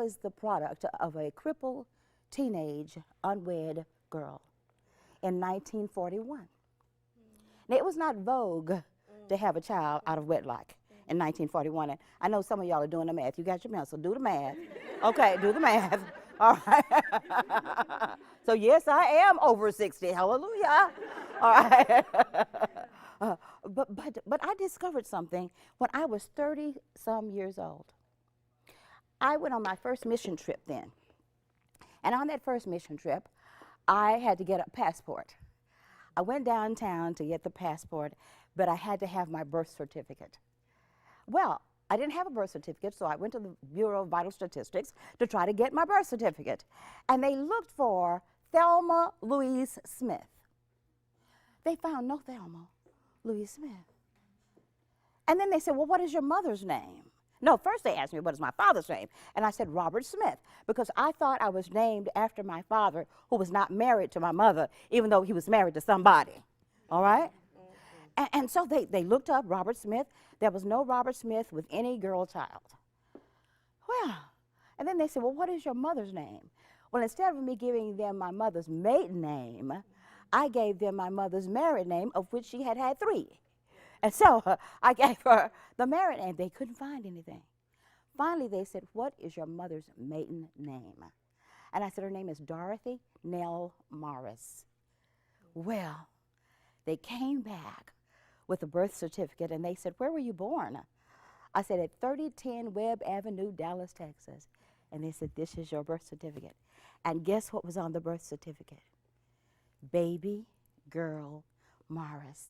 was the product of a crippled teenage unwed girl in 1941. Now, it was not vogue to have a child out of wedlock in 1941. And I know some of y'all are doing the math. You got your pencil. Do the math. Okay, do the math. All right. So, yes, I am over 60. Hallelujah. All right. But I discovered something when I was 30-some years old. I went on my first mission trip then. And on that first mission trip, I had to get a passport. I went downtown to get the passport, but I had to have my birth certificate. Well, I didn't have a birth certificate, so I went to the Bureau of Vital Statistics to try to get my birth certificate. And they looked for Thelma Louise Smith. They found no Thelma Louise Smith. And then they said, well, what is your mother's name? No, first they asked me, what is my father's name? And I said, Robert Smith, because I thought I was named after my father, who was not married to my mother, even though he was married to somebody. All right? And so they looked up Robert Smith. There was no Robert Smith with any girl child. Well, and then they said, well, what is your mother's name? Well, instead of me giving them my mother's maiden name, I gave them my mother's married name, of which she had had 3. And so I gave her the married name. They couldn't find anything. Finally, they said, what is your mother's maiden name? And I said, her name is Dorothy Nell Morris. Well, they came back with a birth certificate, and they said, where were you born? I said, at 3010 Webb Avenue, Dallas, Texas. And they said, this is your birth certificate. And guess what was on the birth certificate? Baby girl Morris.